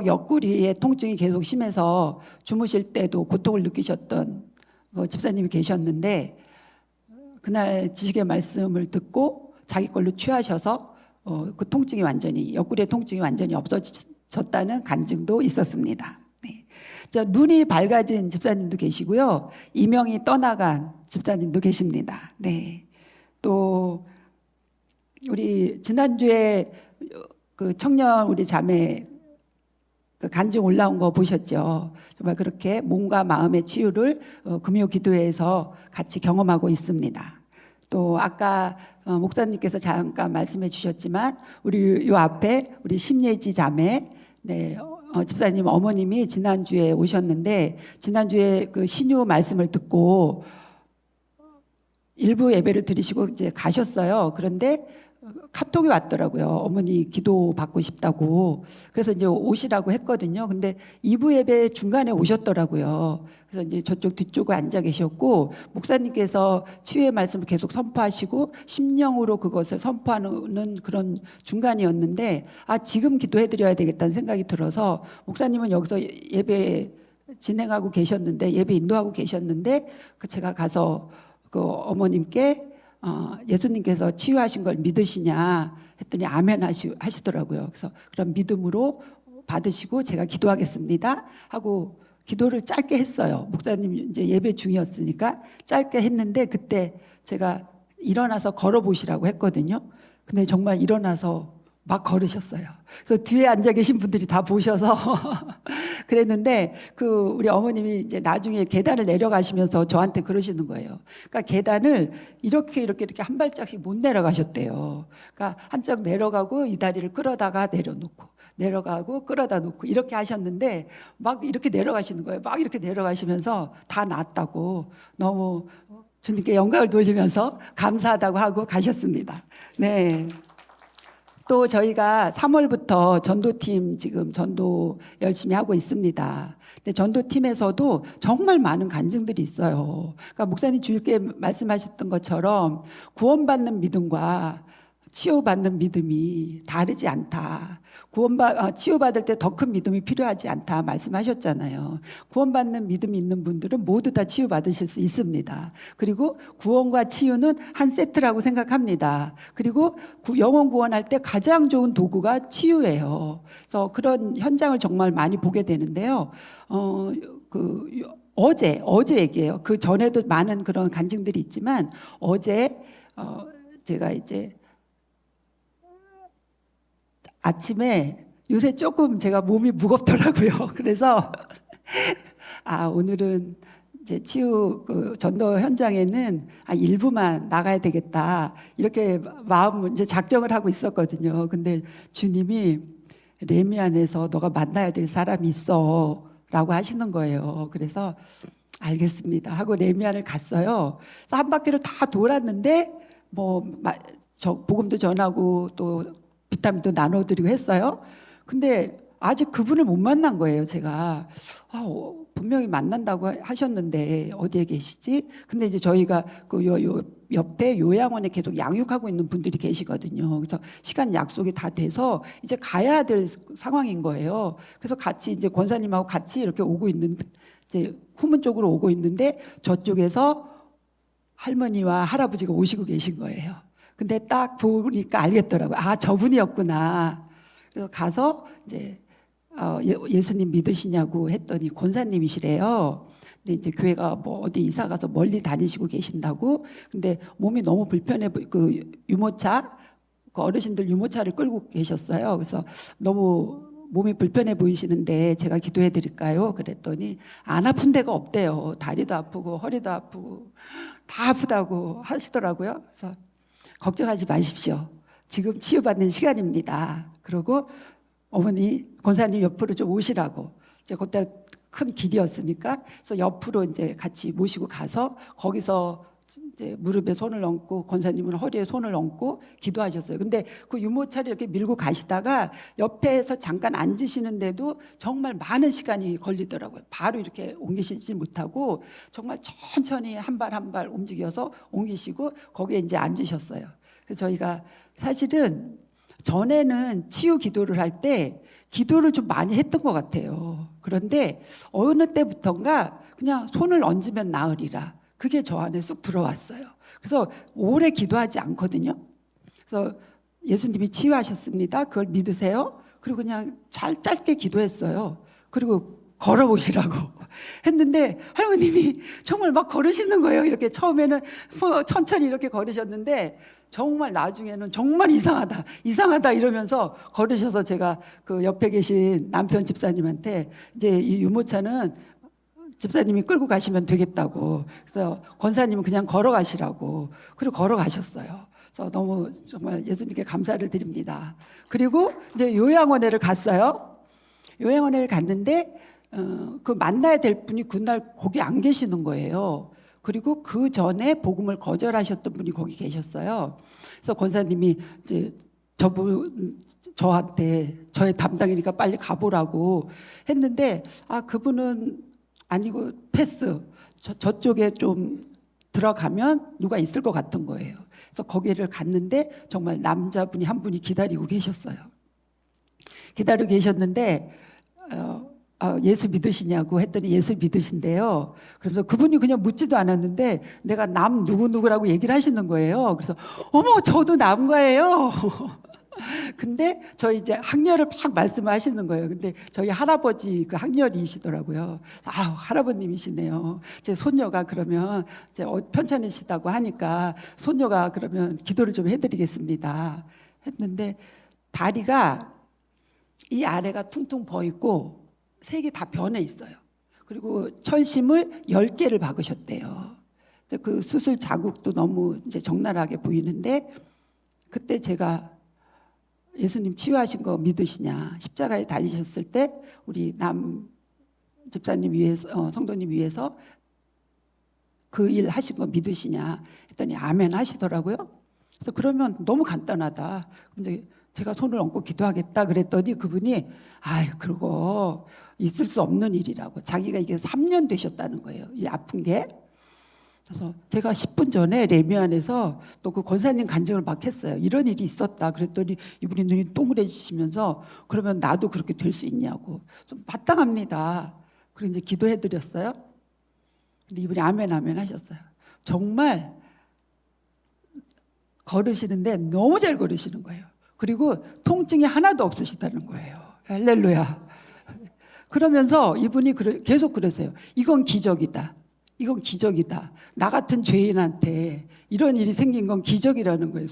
옆구리에 통증이 계속 심해서 주무실 때도 고통을 느끼셨던 그 집사님이 계셨는데 그날 지식의 말씀을 듣고 자기 걸로 취하셔서 그 통증이 완전히 옆구리의 통증이 완전히 없어졌다는 간증도 있었습니다. 네. 자, 눈이 밝아진 집사님도 계시고요. 이명이 떠나간 집사님도 계십니다. 네. 또 우리 지난주에 그 청년 우리 자매 그 간증 올라온 거 보셨죠? 정말 그렇게 몸과 마음의 치유를 금요 기도회에서 같이 경험하고 있습니다. 또 아까 목사님께서 잠깐 말씀해 주셨지만 우리 요 앞에 우리 심예지 자매 네, 집사님 어머님이 지난주에 오셨는데 지난주에 그 신유 말씀을 듣고 일부 예배를 드리시고 이제 가셨어요. 그런데 카톡이 왔더라고요. 어머니 기도 받고 싶다고. 그래서 이제 오시라고 했거든요. 근데 2부 예배 중간에 오셨더라고요. 그래서 이제 저쪽 뒤쪽에 앉아 계셨고 목사님께서 치유의 말씀을 계속 선포하시고 심령으로 그것을 선포하는 그런 중간이었는데 아 지금 기도해 드려야 되겠다는 생각이 들어서 목사님은 여기서 예배 진행하고 계셨는데 예배 인도하고 계셨는데 그 제가 가서 그 어머님께 예수님께서 치유하신 걸 믿으시냐 했더니 아멘 하시더라고요. 그래서 그런 믿음으로 받으시고 제가 기도하겠습니다 하고 기도를 짧게 했어요. 목사님 이제 예배 중이었으니까 짧게 했는데 그때 제가 일어나서 걸어보시라고 했거든요. 근데 정말 일어나서 막 걸으셨어요. 그래서 뒤에 앉아 계신 분들이 다 보셔서 그랬는데 그 우리 어머님이 이제 나중에 계단을 내려가시면서 저한테 그러시는 거예요. 그러니까 계단을 이렇게 한 발짝씩 못 내려가셨대요. 그러니까 한쪽 내려가고 이 다리를 끌어다가 내려놓고 내려가고 끌어다 놓고 이렇게 하셨는데 막 이렇게 내려가시는 거예요. 막 이렇게 내려가시면서 다 낫다고 너무 주님께 영광을 돌리면서 감사하다고 하고 가셨습니다. 네. 또 저희가 3월부터 전도팀 지금 전도 열심히 하고 있습니다. 근데 전도팀에서도 정말 많은 간증들이 있어요. 그러니까 목사님 주일께 말씀하셨던 것처럼 구원받는 믿음과 치유받는 믿음이 다르지 않다. 치유받을 때 더 큰 믿음이 필요하지 않다 말씀하셨잖아요. 구원받는 믿음이 있는 분들은 모두 다 치유받으실 수 있습니다. 그리고 구원과 치유는 한 세트라고 생각합니다. 그리고 영혼 구원할 때 가장 좋은 도구가 치유예요. 그래서 그런 현장을 정말 많이 보게 되는데요. 어제 얘기예요. 그 전에도 많은 그런 간증들이 있지만 어제 제가 이제 아침에 요새 조금 제가 몸이 무겁더라고요. 그래서 오늘은 이제 치유 그 전도 현장에는 일부만 나가야 되겠다 이렇게 마음 이제 작정을 하고 있었거든요. 근데 주님이 레미안에서 너가 만나야 될 사람이 있어라고 하시는 거예요. 그래서 알겠습니다 하고 레미안을 갔어요. 그래서 한 바퀴를 다 돌았는데 복음도 전하고 또 비타민도 나눠드리고 했어요. 근데 아직 그분을 못 만난 거예요. 제가 분명히 만난다고 하셨는데 어디에 계시지? 근데 이제 저희가 그 옆에 요양원에 계속 양육하고 있는 분들이 계시거든요. 그래서 시간 약속이 다 돼서 이제 가야 될 상황인 거예요. 그래서 같이 이제 권사님하고 같이 이렇게 오고 있는데 이제 후문 쪽으로 오고 있는데 저쪽에서 할머니와 할아버지가 오시고 계신 거예요. 근데 딱 보니까 알겠더라고요. 저분이었구나. 그래서 가서 이제 예수님 믿으시냐고 했더니 권사님이시래요. 근데 이제 교회가 어디 이사 가서 멀리 다니시고 계신다고. 근데 몸이 너무 불편해 그 유모차 그 어르신들 유모차를 끌고 계셨어요. 그래서 너무 몸이 불편해 보이시는데 제가 기도해 드릴까요? 그랬더니 안 아픈 데가 없대요. 다리도 아프고 허리도 아프고 다 아프다고 하시더라고요. 그래서 걱정하지 마십시오. 지금 치유받는 시간입니다. 그러고 어머니 권사님 옆으로 좀 오시라고. 이제 그때 큰 길이었으니까 그래서 옆으로 이제 같이 모시고 가서 거기서 이제 무릎에 손을 얹고 권사님은 허리에 손을 얹고 기도하셨어요. 근데 그 유모차를 이렇게 밀고 가시다가 옆에서 잠깐 앉으시는데도 정말 많은 시간이 걸리더라고요. 바로 이렇게 옮기시지 못하고 정말 천천히 한 발 한 발 움직여서 옮기시고 거기에 이제 앉으셨어요. 그래서 저희가 사실은 전에는 치유 기도를 할 때 기도를 좀 많이 했던 것 같아요. 그런데 어느 때부턴가 그냥 손을 얹으면 나으리라. 그게 저 안에 쑥 들어왔어요. 그래서 오래 기도하지 않거든요. 그래서 예수님이 치유하셨습니다. 그걸 믿으세요? 그리고 그냥 짧게 기도했어요. 그리고 걸어보시라고. 했는데 할머님이 정말 막 걸으시는 거예요. 이렇게 처음에는 뭐 천천히 이렇게 걸으셨는데 정말 나중에는 정말 이상하다, 이상하다 이러면서 걸으셔서 제가 그 옆에 계신 남편 집사님한테 이제 이 유모차는 집사님이 끌고 가시면 되겠다고. 그래서 권사님은 그냥 걸어가시라고. 그리고 걸어가셨어요. 그래서 너무 정말 예수님께 감사를 드립니다. 그리고 이제 요양원회를 갔어요. 요양원회를 갔는데 그 만나야 될 분이 그날 거기 안 계시는 거예요. 그리고 그 전에 복음을 거절하셨던 분이 거기 계셨어요. 그래서 권사님이 이제 저한테 저의 담당이니까 빨리 가보라고 했는데 그분은 아니고 패스. 저쪽에 좀 들어가면 누가 있을 것 같은 거예요. 그래서 거기를 갔는데 정말 남자분이 한 분이 기다리고 계셨어요. 기다리고 계셨는데 예수 믿으시냐고 했더니 예수 믿으신대요. 그래서 그분이 그냥 묻지도 않았는데 내가 남 누구누구라고 얘기를 하시는 거예요. 그래서 어머 저도 남과예요. 근데 저희 이제 학렬을 막 말씀을 하시는 거예요. 근데 저희 할아버지 그 학렬이시더라고요. 할아버님이시네요. 제 손녀가 그러면 이제 편찮으시다고 하니까 손녀가 그러면 기도를 좀 해드리겠습니다. 했는데 다리가 이 아래가 퉁퉁 부어 있고 색이 다 변해 있어요. 그리고 철심을 10개를 박으셨대요. 그 수술 자국도 너무 이제 적나라하게 보이는데 그때 제가 예수님 치유하신 거 믿으시냐? 십자가에 달리셨을 때 우리 남 집사님 위해서 성도님 위해서 그 일 하신 거 믿으시냐? 했더니 아멘 하시더라고요. 그래서 그러면 너무 간단하다. 근데 제가 손을 얹고 기도하겠다 그랬더니 그분이 그러고 있을 수 없는 일이라고. 자기가 이게 3년 되셨다는 거예요. 이 아픈 게. 그래서 제가 10분 전에 레미안에서 또 그 권사님 간증을 막 했어요. 이런 일이 있었다. 그랬더니 이분이 눈이 동그래지시면서 그러면 나도 그렇게 될 수 있냐고. 좀 마땅합니다. 그리고 이제 기도해 드렸어요. 근데 이분이 아멘 아멘 하셨어요. 정말 걸으시는데 너무 잘 걸으시는 거예요. 그리고 통증이 하나도 없으시다는 거예요. 할렐루야. 그러면서 이분이 계속 그러세요. 이건 기적이다. 이건 기적이다. 나 같은 죄인한테 이런 일이 생긴 건 기적이라는 거예요.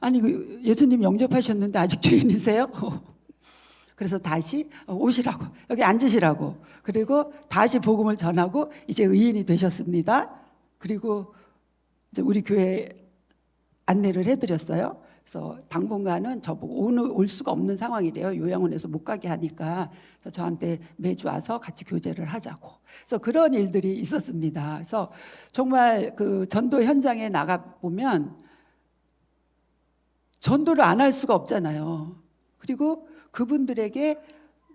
아니 예수님 영접하셨는데 아직 죄인이세요? 그래서 다시 오시라고, 여기 앉으시라고. 그리고 다시 복음을 전하고 이제 의인이 되셨습니다. 그리고 이제 우리 교회 안내를 해드렸어요. 그래서 당분간은 저보고 올 수가 없는 상황이래요. 요양원에서 못 가게 하니까. 그래서 저한테 매주 와서 같이 교제를 하자고. 그래서 그런 일들이 있었습니다. 그래서 정말 그 전도 현장에 나가 보면 전도를 안 할 수가 없잖아요. 그리고 그분들에게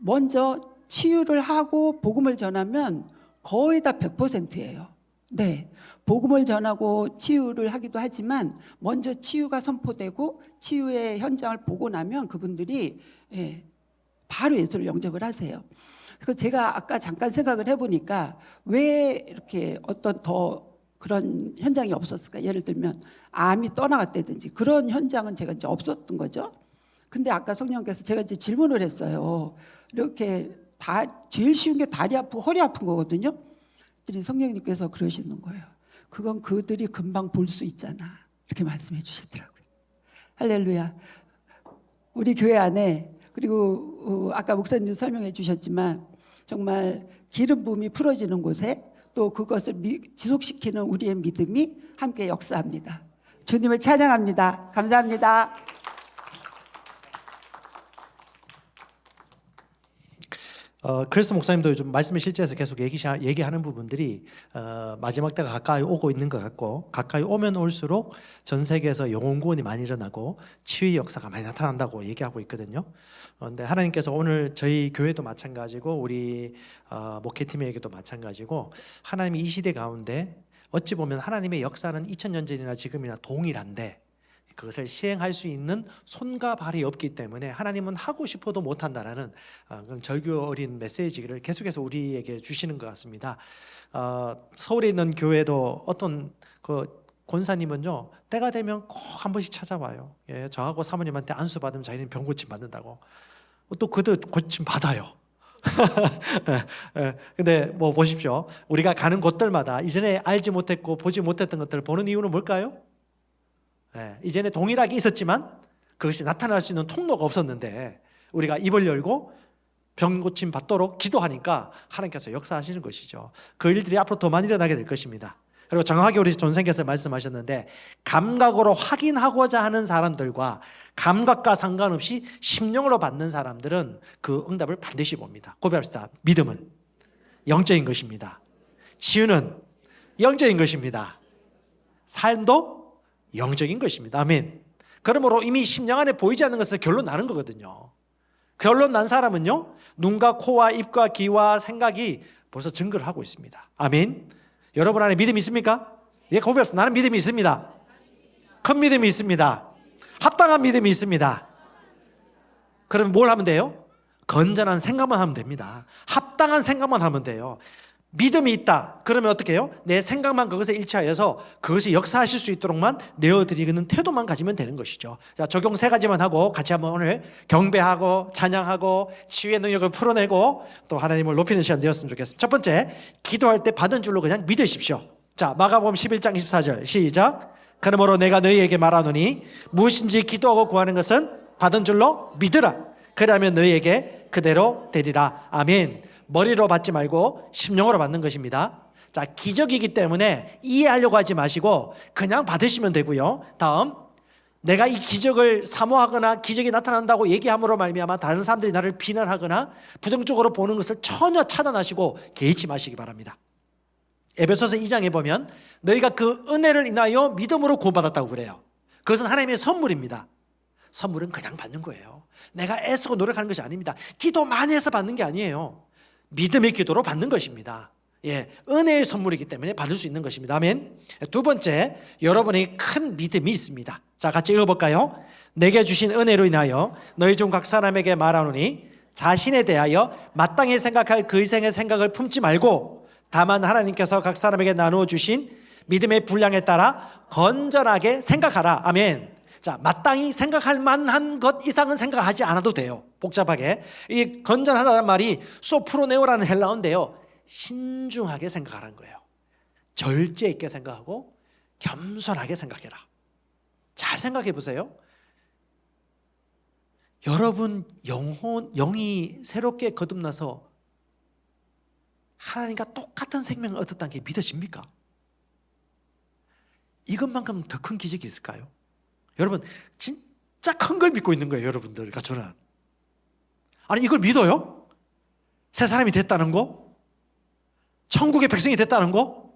먼저 치유를 하고 복음을 전하면 거의 다 100%예요. 네. 복음을 전하고 치유를 하기도 하지만 먼저 치유가 선포되고 치유의 현장을 보고 나면 그분들이 바로 예수를 영접을 하세요. 그래서 제가 아까 잠깐 생각을 해보니까 왜 이렇게 어떤 더 그런 현장이 없었을까? 예를 들면 암이 떠나갔다든지 그런 현장은 제가 이제 없었던 거죠. 근데 아까 성령께서 제가 이제 질문을 했어요. 이렇게 제일 쉬운 게 다리 아프고 허리 아픈 거거든요. 그랬더니 성령님께서 그러시는 거예요. 그건 그들이 금방 볼 수 있잖아. 이렇게 말씀해 주시더라고요. 할렐루야. 우리 교회 안에 그리고 아까 목사님 설명해 주셨지만 정말 기름 부음이 풀어지는 곳에 또 그것을 지속시키는 우리의 믿음이 함께 역사합니다. 주님을 찬양합니다. 감사합니다. 크리스 목사님도 요즘 말씀의 실제에서 계속 얘기하는 부분들이 마지막 때가 가까이 오고 있는 것 같고 가까이 오면 올수록 전 세계에서 영혼 구원이 많이 일어나고 치유의 역사가 많이 나타난다고 얘기하고 있거든요. 그런데 하나님께서 오늘 저희 교회도 마찬가지고 우리 목회팀에게도 마찬가지고 하나님이 이 시대 가운데 어찌 보면 하나님의 역사는 2000년 전이나 지금이나 동일한데 그것을 시행할 수 있는 손과 발이 없기 때문에 하나님은 하고 싶어도 못한다라는 그런 절규 어린 메시지를 계속해서 우리에게 주시는 것 같습니다. 서울에 있는 교회도 어떤 그 권사님은요 때가 되면 꼭 한 번씩 찾아와요. 저하고 사모님한테 안수 받으면 자기는 병 고침 받는다고. 또 그도 고침 받아요. 근데 뭐 보십시오. 우리가 가는 곳들마다 이전에 알지 못했고 보지 못했던 것들을 보는 이유는 뭘까요? 이전에 동일하게 있었지만 그것이 나타날 수 있는 통로가 없었는데 우리가 입을 열고 병 고침 받도록 기도하니까 하나님께서 역사하시는 것이죠. 그 일들이 앞으로 더 많이 일어나게 될 것입니다. 그리고 정확하게 우리 존생께서 말씀하셨는데 감각으로 확인하고자 하는 사람들과 감각과 상관없이 심령으로 받는 사람들은 그 응답을 반드시 봅니다. 고백합시다. 믿음은 영적인 것입니다. 치유는 영적인 것입니다. 삶도 영적인 것입니다. 아멘. 그러므로 이미 심령 안에 보이지 않는 것을 결론 나는 거거든요. 결론 난 사람은요, 눈과 코와 입과 귀와 생각이 벌써 증거를 하고 있습니다. 아멘. 여러분 안에 믿음이 있습니까? 예, 고백합시다. 나는 믿음이 있습니다. 큰 믿음이 있습니다. 합당한 믿음이 있습니다. 그럼 뭘 하면 돼요? 건전한 생각만 하면 됩니다. 합당한 생각만 하면 돼요. 믿음이 있다. 그러면 어떻게 해요? 내 생각만 그것에 일치하여서 그것이 역사하실 수 있도록만 내어드리는 태도만 가지면 되는 것이죠. 자, 적용 3가지만 하고 같이 한번 오늘 경배하고 찬양하고 치유의 능력을 풀어내고 또 하나님을 높이는 시간 되었으면 좋겠습니다. 첫 번째, 기도할 때 받은 줄로 그냥 믿으십시오. 자, 마가복음 11장 24절 시작. 그러므로 내가 너희에게 말하노니 무엇인지 기도하고 구하는 것은 받은 줄로 믿으라. 그러면 너희에게 그대로 되리라. 아멘. 머리로 받지 말고 심령으로 받는 것입니다. 자, 기적이기 때문에 이해하려고 하지 마시고 그냥 받으시면 되고요. 다음, 내가 이 기적을 사모하거나 기적이 나타난다고 얘기함으로 말미암아 다른 사람들이 나를 비난하거나 부정적으로 보는 것을 전혀 차단하시고 개의치 마시기 바랍니다. 에베소서 2장에 보면 너희가 그 은혜를 인하여 믿음으로 구원받았다고 그래요. 그것은 하나님의 선물입니다. 선물은 그냥 받는 거예요. 내가 애쓰고 노력하는 것이 아닙니다. 기도 많이 해서 받는 게 아니에요. 믿음의 기도로 받는 것입니다. 예, 은혜의 선물이기 때문에 받을 수 있는 것입니다. 아멘. 두 번째, 여러분에게 큰 믿음이 있습니다. 자, 같이 읽어볼까요? 내게 주신 은혜로 인하여 너희 중 각 사람에게 말하노니 자신에 대하여 마땅히 생각할 그 이생의 생각을 품지 말고 다만 하나님께서 각 사람에게 나누어 주신 믿음의 분량에 따라 건전하게 생각하라. 아멘. 자, 마땅히 생각할 만한 것 이상은 생각하지 않아도 돼요. 복잡하게. 이 건전하다는 말이 소프로네오라는 헬라어인데요, 신중하게 생각하라는 거예요. 절제 있게 생각하고 겸손하게 생각해라. 잘 생각해 보세요. 여러분 영이 새롭게 거듭나서 하나님과 똑같은 생명을 얻었다는 게 믿어집니까? 이것만큼 더 큰 기적이 있을까요? 여러분 진짜 큰 걸 믿고 있는 거예요. 여러분들과 저는. 아니, 이걸 믿어요? 새 사람이 됐다는 거? 천국의 백성이 됐다는 거?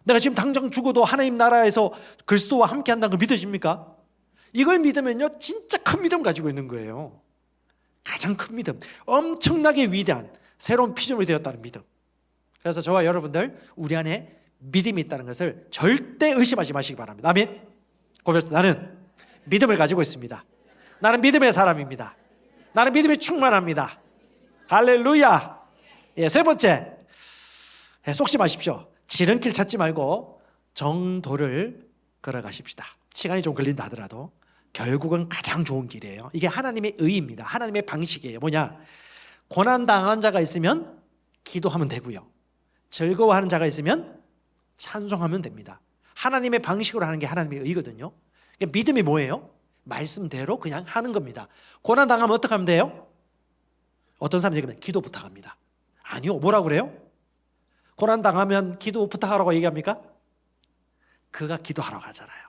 내가 지금 당장 죽어도 하나님 나라에서 그리스도와 함께 한다는 거 믿어집니까? 이걸 믿으면요, 진짜 큰 믿음 가지고 있는 거예요. 가장 큰 믿음, 엄청나게 위대한 새로운 피조물이 되었다는 믿음. 그래서 저와 여러분들, 우리 안에 믿음이 있다는 것을 절대 의심하지 마시기 바랍니다. 아멘. 고백합시다. 나는 믿음을 가지고 있습니다. 나는 믿음의 사람입니다. 나는 믿음이 충만합니다. 할렐루야. 예, 세 번째, 속지 마십시오. 지름길 찾지 말고 정도를 걸어가십시다. 시간이 좀 걸린다 하더라도 결국은 가장 좋은 길이에요. 이게 하나님의 의입니다. 하나님의 방식이에요. 뭐냐? 고난당한 자가 있으면 기도하면 되고요, 즐거워하는 자가 있으면 찬송하면 됩니다. 하나님의 방식으로 하는 게 하나님의 의거든요. 믿음이 뭐예요? 말씀대로 그냥 하는 겁니다. 고난당하면 어떻게 하면 돼요? 어떤 사람이 얘기하면 기도 부탁합니다. 아니요, 뭐라고 그래요? 고난당하면 기도 부탁하라고 얘기합니까? 그가 기도하러 가잖아요.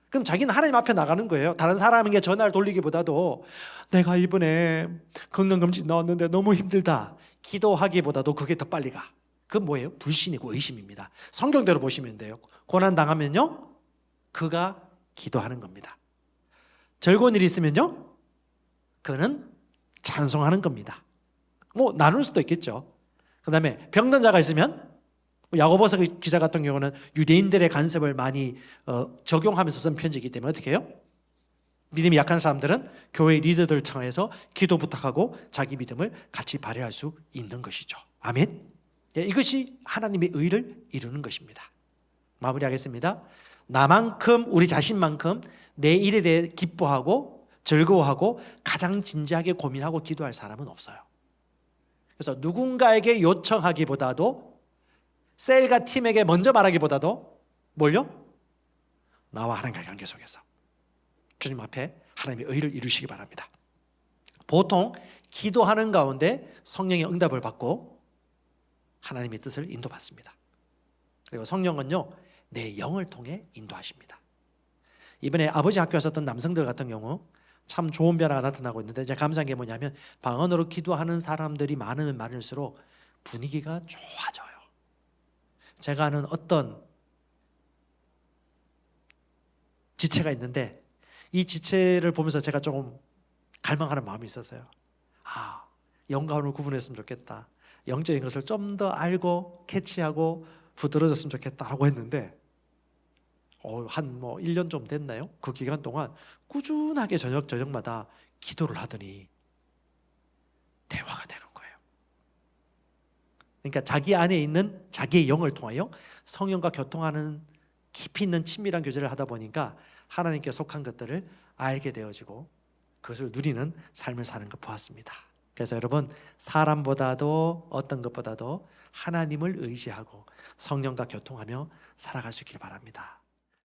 그럼 자기는 하나님 앞에 나가는 거예요. 다른 사람에게 전화를 돌리기보다도 내가 이번에 건강검진 나왔는데 너무 힘들다, 기도하기보다도 그게 더 빨리 가. 그건 뭐예요? 불신이고 의심입니다. 성경대로 보시면 돼요. 고난당하면요, 그가 기도하는 겁니다. 즐거운 일이 있으면요, 그는 찬송하는 겁니다. 뭐 나눌 수도 있겠죠. 그 다음에 병든 자가 있으면, 야고보서 기자 같은 경우는 유대인들의 간섭을 많이 적용하면서 쓴 편지이기 때문에 어떻게 해요? 믿음이 약한 사람들은 교회 리더들 청해서 기도 부탁하고 자기 믿음을 같이 발휘할 수 있는 것이죠. 아멘. 이것이 하나님의 의를 이루는 것입니다. 마무리하겠습니다. 나만큼, 우리 자신만큼 내 일에 대해 기뻐하고 즐거워하고 가장 진지하게 고민하고 기도할 사람은 없어요. 그래서 누군가에게 요청하기보다도 셀과 팀에게 먼저 말하기보다도 뭘요? 나와 하나님과의 관계 속에서 주님 앞에 하나님의 의를 이루시기 바랍니다. 보통 기도하는 가운데 성령의 응답을 받고 하나님의 뜻을 인도받습니다. 그리고 성령은요, 내 영을 통해 인도하십니다. 이번에 아버지 학교 왔었던 남성들 같은 경우 참 좋은 변화가 나타나고 있는데, 제가 감사한 게 뭐냐면 방언으로 기도하는 사람들이 많으면 많을수록 분위기가 좋아져요. 제가 아는 어떤 지체가 있는데 이 지체를 보면서 제가 조금 갈망하는 마음이 있었어요. 영과 혼을 구분했으면 좋겠다. 영적인 것을 좀 더 알고 캐치하고 부드러졌으면 좋겠다라고 했는데 한 1년 좀 됐나요? 그 기간 동안 꾸준하게 저녁마다 기도를 하더니 대화가 되는 거예요. 그러니까 자기 안에 있는 자기의 영을 통하여 성령과 교통하는 깊이 있는 친밀한 교제를 하다 보니까 하나님께 속한 것들을 알게 되어지고 그것을 누리는 삶을 사는 것 보았습니다. 그래서 여러분, 사람보다도 어떤 것보다도 하나님을 의지하고 성령과 교통하며 살아갈 수 있기를 바랍니다.